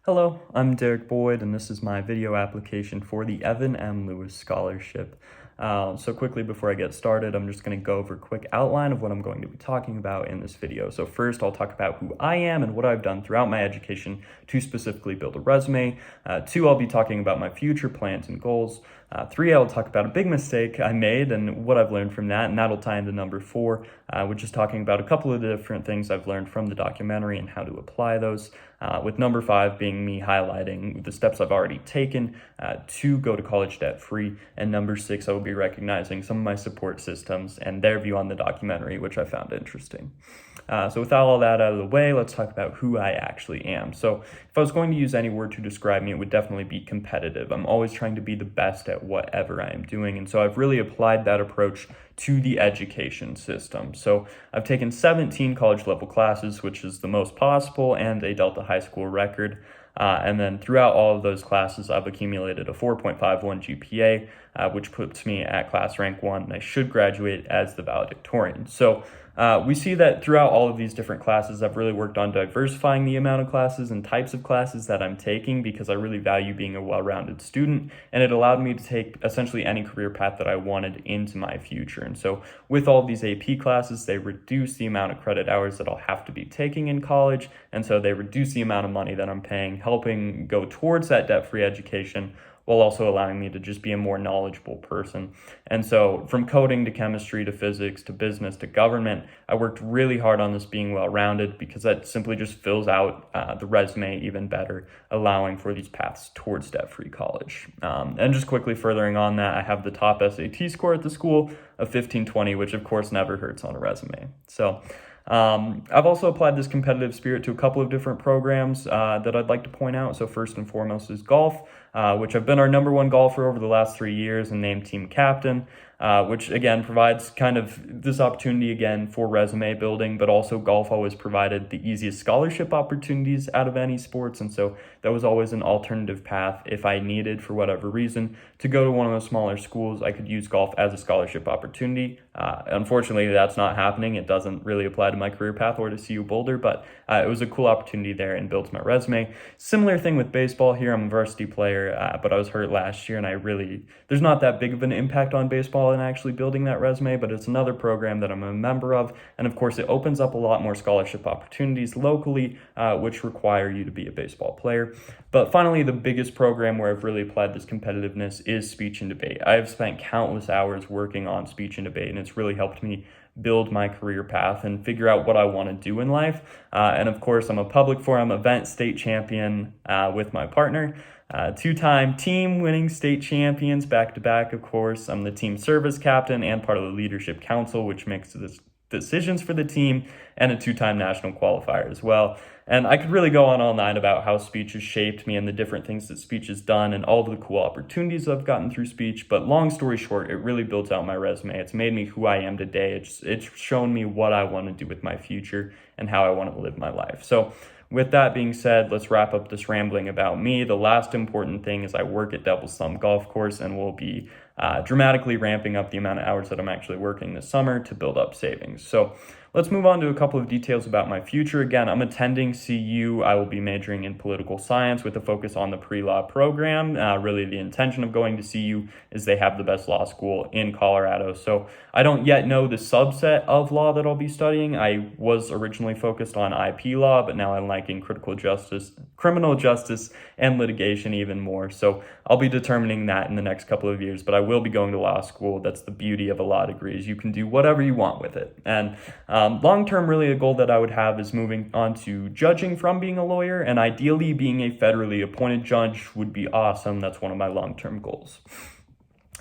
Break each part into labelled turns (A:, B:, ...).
A: Hello, I'm Derek Boyd, and this is my video application for the Evan M. Lewis Scholarship. So quickly before I get started, I'm just going to go over a quick outline of what I'm going to be talking about in this video. So first, I'll talk about who I am and what I've done throughout my education to specifically build a resume. Two, I'll be talking about my future plans and goals. Three, I'll talk about a big mistake I made and what I've learned from that, and that'll tie into number four, which is talking about a couple of different things I've learned from the documentary and how to apply those. With number five being me highlighting the steps I've already taken to go to college debt-free, and number six, I will be recognizing some of my support systems and their view on the documentary, which I found interesting. So with all that out of the way, let's talk about who I actually am. So if I was going to use any word to describe me, it would definitely be competitive. I'm always trying to be the best at whatever I am doing, and so I've really applied that approach to the education system. So I've taken 17 college level classes, which is the most possible, and a Delta high school record. And then throughout all of those classes, I've accumulated a 4.51 GPA, which puts me at class rank 1, and I should graduate as the valedictorian. So we see that throughout all of these different classes, I've really worked on diversifying the amount of classes and types of classes that I'm taking because I really value being a well-rounded student, and it allowed me to take essentially any career path that I wanted into my future. And so with all of these AP classes, they reduce the amount of credit hours that I'll have to be taking in college, and so they reduce the amount of money that I'm paying, helping go towards that debt-free education, while also allowing me to just be a more knowledgeable person. And so from coding to chemistry to physics to business to government, I worked really hard on this being well-rounded because that simply just fills out the resume even better, allowing for these paths towards debt-free college. And just quickly furthering on that, I have the top SAT score at the school of 1520, which of course never hurts on a resume. So I've also applied this competitive spirit to a couple of different programs that I'd like to point out. So first and foremost is golf, which I've been our number one golfer over the last 3 years and named team captain, which again provides kind of this opportunity again for resume building, but also golf always provided the easiest scholarship opportunities out of any sports. And so that was always an alternative path if I needed, for whatever reason, to go to one of those smaller schools. I could use golf as a scholarship opportunity. Unfortunately, that's not happening. It doesn't really apply to my career path or to CU Boulder, but it was a cool opportunity there and built my resume. Similar thing with baseball here. I'm a varsity player, but I was hurt last year, and there's not that big of an impact on baseball in actually building that resume, but it's another program that I'm a member of. And of course, it opens up a lot more scholarship opportunities locally, which require you to be a baseball player. But finally, the biggest program where I've really applied this competitiveness is speech and debate. I have spent countless hours working on speech and debate, and it's really helped me build my career path and figure out what I want to do in life. And of course, I'm a public forum event state champion with my partner. Two-time team winning state champions back-to-back, of course. I'm the team service captain and part of the leadership council, which makes the decisions for the team, and a two-time national qualifier as well. And I could really go on all night about how speech has shaped me and the different things that speech has done and all of the cool opportunities I've gotten through speech. But long story short, it really builds out my resume. It's made me who I am today. It's shown me what I want to do with my future and how I want to live my life. So with that being said, let's wrap up this rambling about me. The last important thing is I work at Devil's Thumb Golf Course, and we'll be dramatically ramping up the amount of hours that I'm actually working this summer to build up savings. So let's move on to a couple of details about my future. Again, I'm attending CU. I will be majoring in political science with a focus on the pre-law program. Really, the intention of going to CU is they have the best law school in Colorado. So I don't yet know the subset of law that I'll be studying. I was originally focused on IP law, but now I'm liking criminal justice, and litigation even more. So I'll be determining that in the next couple of years, but I will be going to law school. That's the beauty of a law degree, is you can do whatever you want with it. And long-term, really a goal that I would have is moving on to judging from being a lawyer, and ideally being a federally appointed judge would be awesome. That's one of my long-term goals.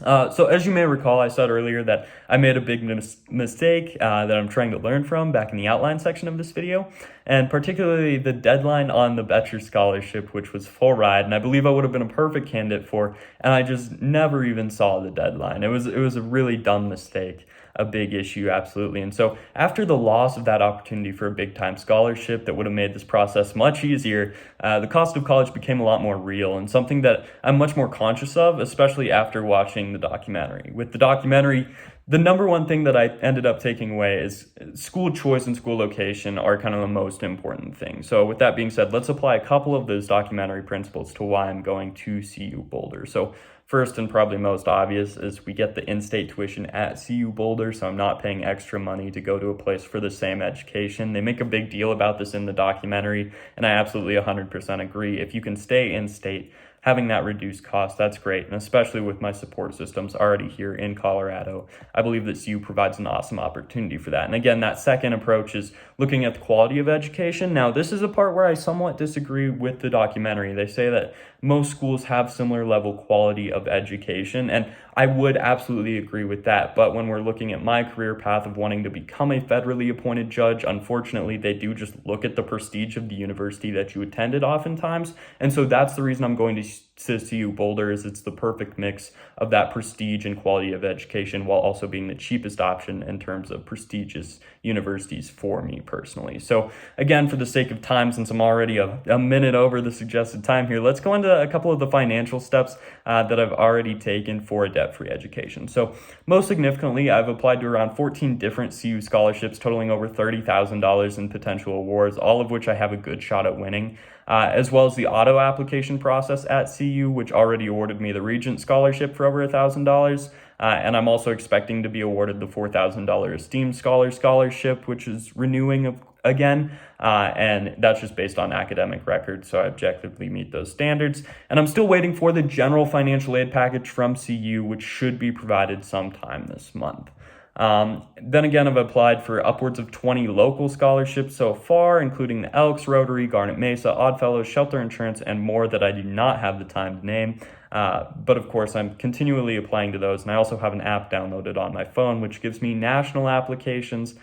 A: So as you may recall, I said earlier that I made a big mistake that I'm trying to learn from back in the outline section of this video, and particularly the deadline on the Betcher Scholarship, which was full ride, and I believe I would have been a perfect candidate for, and I just never even saw the deadline. It was a really dumb mistake. A big issue, absolutely. And so after the loss of that opportunity for a big-time scholarship that would have made this process much easier, the cost of college became a lot more real, and something that I'm much more conscious of, especially after watching the documentary. With the documentary, The number one thing that I ended up taking away is school choice and school location are kind of the most important thing. So with that being said, let's apply a couple of those documentary principles to why I'm going to CU Boulder. So first and probably most obvious is we get the in-state tuition at CU Boulder, so I'm not paying extra money to go to a place for the same education. They make a big deal about this in the documentary, and I absolutely 100% agree. If you can stay in-state, having that reduced cost, that's great. And especially with my support systems already here in Colorado, I believe that CU provides an awesome opportunity for that. And again, that second approach is looking at the quality of education. Now, this is a part where I somewhat disagree with the documentary. They say that most schools have similar level quality of education, and I would absolutely agree with that. But when we're looking at my career path of wanting to become a federally appointed judge, unfortunately, they do just look at the prestige of the university that you attended oftentimes. And so that's the reason I'm going to CU Boulder, is it's the perfect mix of that prestige and quality of education while also being the cheapest option in terms of prestigious universities for me personally. So again, for the sake of time, since I'm already a minute over the suggested time here, let's go into a couple of the financial steps that I've already taken for a debt-free education. So most significantly, I've applied to around 14 different CU scholarships totaling over $30,000 in potential awards, all of which I have a good shot at winning. As well as the auto application process at CU, which already awarded me the Regent Scholarship for over $1,000. And I'm also expecting to be awarded the $4,000 Esteemed Scholar Scholarship, which is renewing again. And that's just based on academic records, so I objectively meet those standards. And I'm still waiting for the general financial aid package from CU, which should be provided sometime this month. Then again, I've applied for upwards of 20 local scholarships so far, including the Elks, Rotary, Garnet Mesa, Oddfellows, Shelter Insurance, and more that I do not have the time to name. But of course, I'm continually applying to those, and I also have an app downloaded on my phone, which gives me national applications,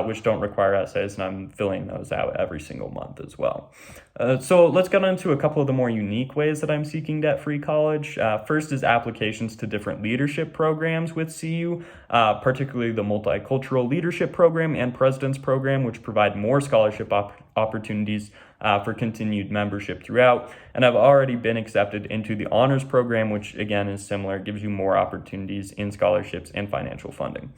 A: which don't require essays, and I'm filling those out every single month as well. So let's get into a couple of the more unique ways that I'm seeking debt-free college. First is applications to different leadership programs with CU, particularly the Multicultural Leadership Program and President's Program, which provide more scholarship opportunities for continued membership throughout. And I've already been accepted into the Honors Program, which again is similar. It gives you more opportunities in scholarships and financial funding.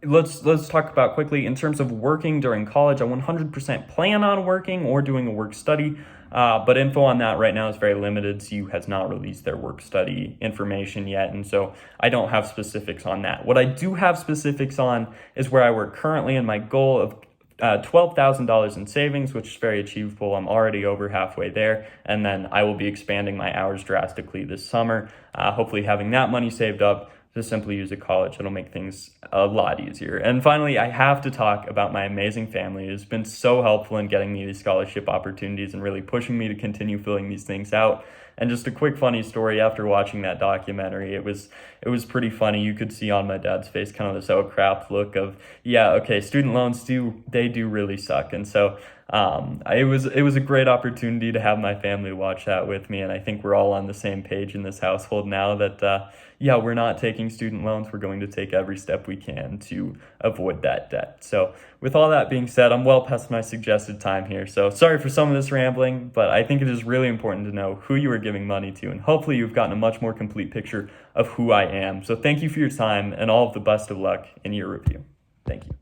A: Let's talk about quickly in terms of working during college. I 100% plan on working or doing a work study, but info on that right now is very limited. CU has not released their work study information yet, and so I don't have specifics on that. What I do have specifics on is where I work currently and my goal of $12,000 in savings, which is very achievable. I'm already over halfway there, and then I will be expanding my hours drastically this summer, hopefully having that money saved up to simply use at college. It'll make things a lot easier. And finally, I have to talk about my amazing family who's been so helpful in getting me these scholarship opportunities and really pushing me to continue filling these things out. And just a quick funny story, after watching that documentary, it was pretty funny. You could see on my dad's face kind of this oh crap look of, yeah, okay, student loans do really suck. And so it was a great opportunity to have my family watch that with me, and I think we're all on the same page in this household now that yeah, we're not taking student loans. We're going to take every step we can to avoid that debt. So with all that being said, I'm well past my suggested time here. So sorry for some of this rambling, but I think it is really important to know who you are giving money to, and hopefully you've gotten a much more complete picture of who I am. So thank you for your time and all of the best of luck in your review. Thank you.